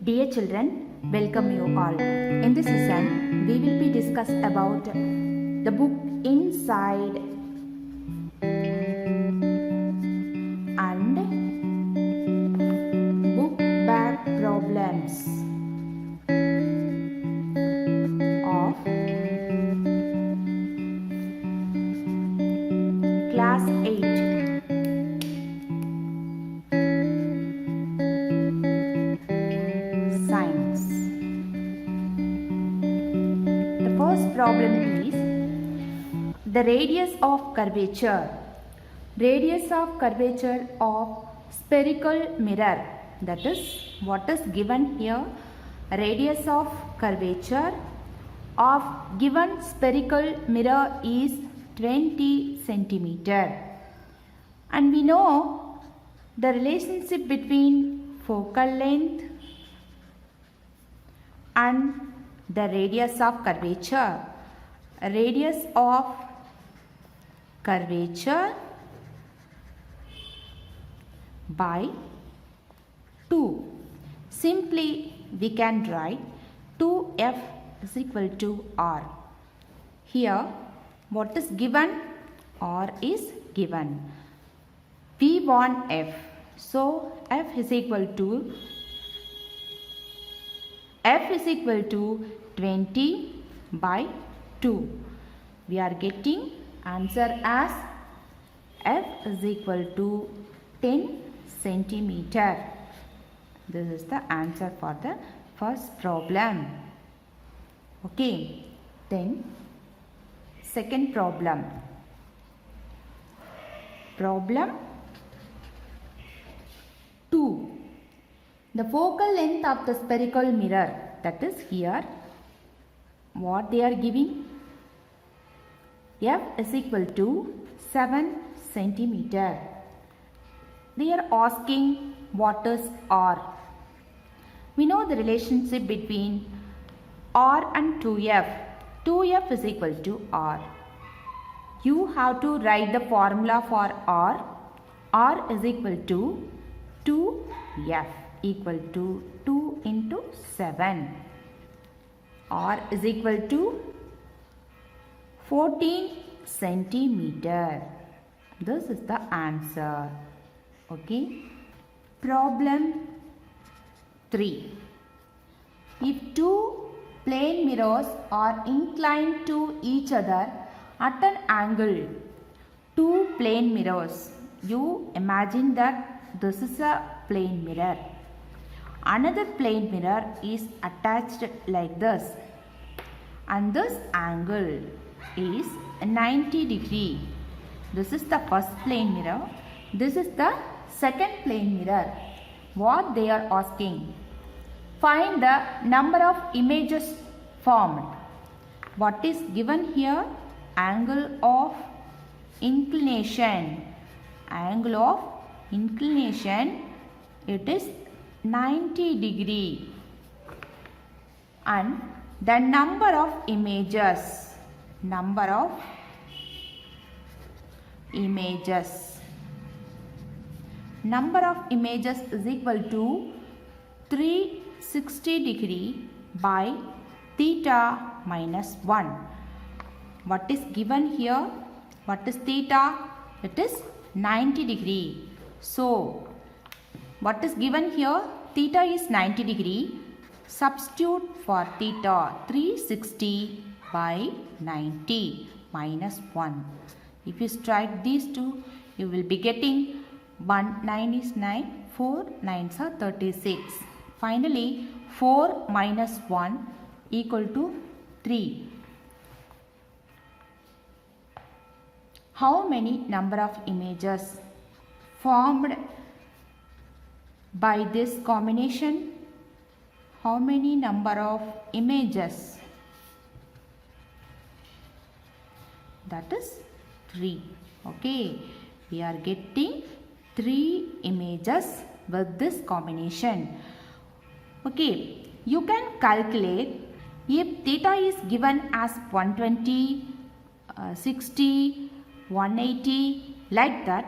Dear children, welcome you all. In this session, we will be discuss about the book Inside and book back problems of class 8. Science. The first problem is the radius of curvature. Radius of curvature of spherical mirror. That is what is given here. Radius of curvature of given spherical mirror is 20 centimeter. And we know the relationship between focal length and the radius of curvature. Radius of curvature by 2. Simply we can write 2f is equal to r. Here what is given? R is given. We want f. So f is equal to 20 by 2. We are getting answer as f is equal to 10 centimeter. This is the answer for the first problem. Okay. Then second problem. Problem 2. The focal length of the spherical mirror, that is here, what they are giving? F is equal to 7 centimeter. They are asking what is R. We know the relationship between R and 2F. 2F is equal to R. You have to write the formula for R. R is equal to 2F equal to 2 into 7. R is equal to 14 centimeter. This is the answer. Okay. Problem 3. If two plane mirrors are inclined to each other at an angle, two plane mirrors, you imagine that this is a plane mirror. Another plane mirror is attached like this, and this angle is 90 degree. This is the first plane mirror. This is the second plane mirror. What they are asking? Find the number of images formed. What is given here? Angle of inclination. Angle of inclination, it is 90 degree. And the number of images. Number of images. Number of images is equal to 360 degree by theta minus 1. What is given here? What is theta? It is 90 degree. So, what is given here? Theta is 90 degree. Substitute for theta 360 by 90 minus 1. If you strike these two, you will be getting 1 9 is 9, 4 9s are 36. Finally, 4 minus 1 equal to 3. How many number of images formed by this combination? How many number of images? That is 3. Okay. We are getting 3 images with this combination. Okay. You can calculate if theta is given as 120, 60, 180 like that.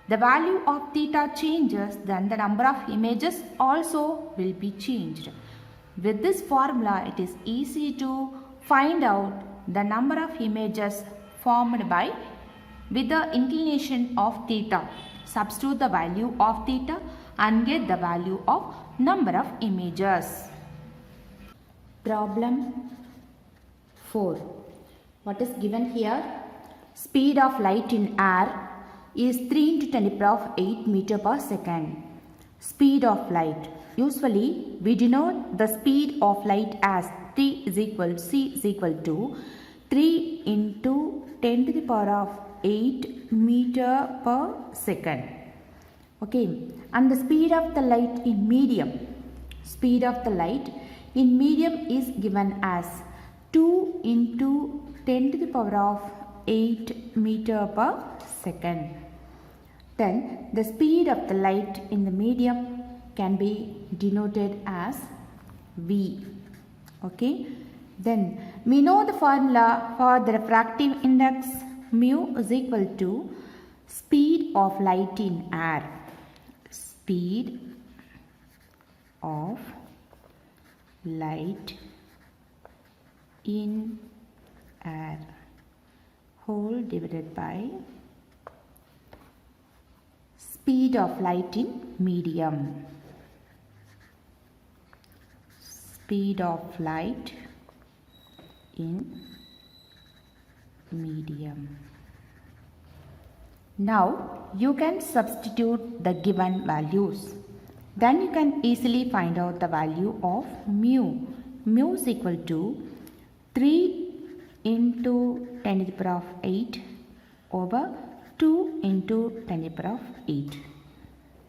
the value of theta changes, then the number of images also will be changed. With this formula, it is easy to find out the number of images formed by with the inclination of theta. Substitute the value of theta and get the value of number of images. Problem 4. What is given here? Speed of light in air is 3 into 10 to the power of 8 meter per second. Speed of light. Usually, we denote the speed of light as c is equal to 3 into 10 to the power of 8 meter per second. Okay, and the speed of the light in medium. Speed of the light in medium is given as 2 into 10 to the power of 8 meter per second. Then the speed of the light in the medium can be denoted as V. Okay. Then we know the formula for the refractive index. Mu is equal to speed of light in air. Speed of light in air whole divided by speed of light in medium. Speed of light in medium. Now you can substitute the given values. Then you can easily find out the value of mu. Mu is equal to 3 into 10 to the power of 8 over 2 into 10 to the power of 8.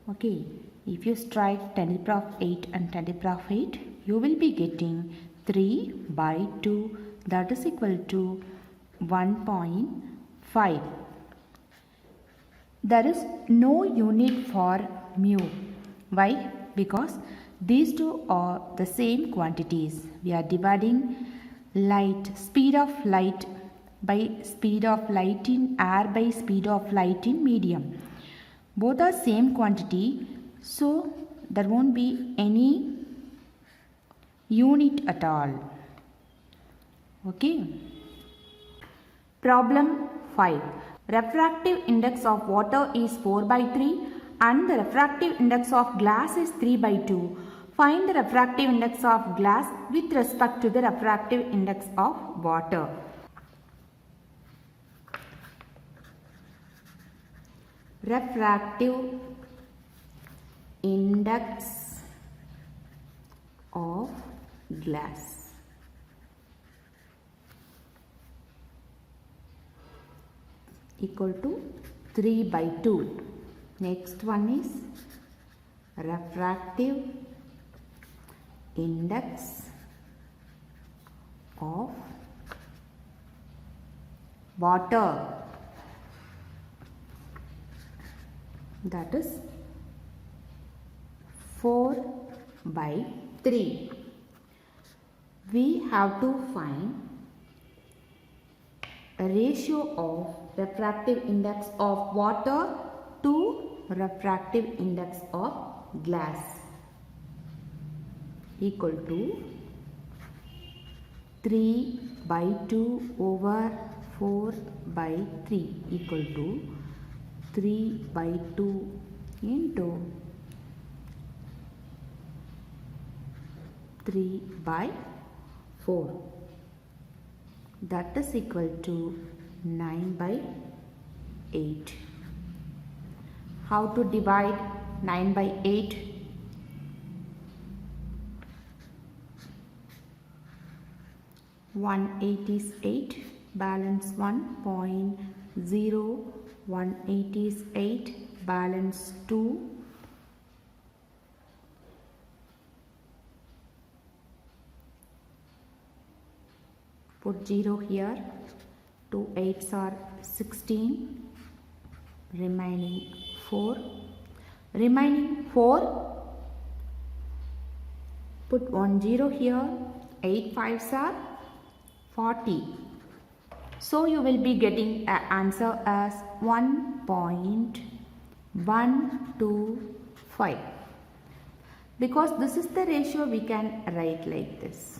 Okay, if you strike 10 to the power of 8 and 10 to the power of 8, you will be getting 3 by 2, that is equal to 1.5. There is no unit for mu. Why? Because these two are the same quantities. We are dividing light, speed of light by speed of light in air by speed of light in medium. Both are same quantity, so there won't be any unit at all. Okay. Problem 5. Refractive index of water is 4 by 3 and the refractive index of glass is 3 by 2. Find the refractive index of glass with respect to the refractive index of water. Refractive index of glass. Equal to 3 by 2. Next one is refractive index of water, that is 4 by 3. We have to find a ratio of refractive index of water to refractive index of glass equal to 3 by 2 over 4 by 3 equal to 3 by 2 into 3 by 4, that is equal to 9 by 8. How to divide 9 by 8? One 8 is 8, balance 1.0, 1 8 is 8, balance 2, put 0 here, 2 8s are 16, remaining 4, put 1 0 here, 8 5s are 40. So you will be getting an answer as 1.8 1 to 5. Because this is the ratio, we can write like this.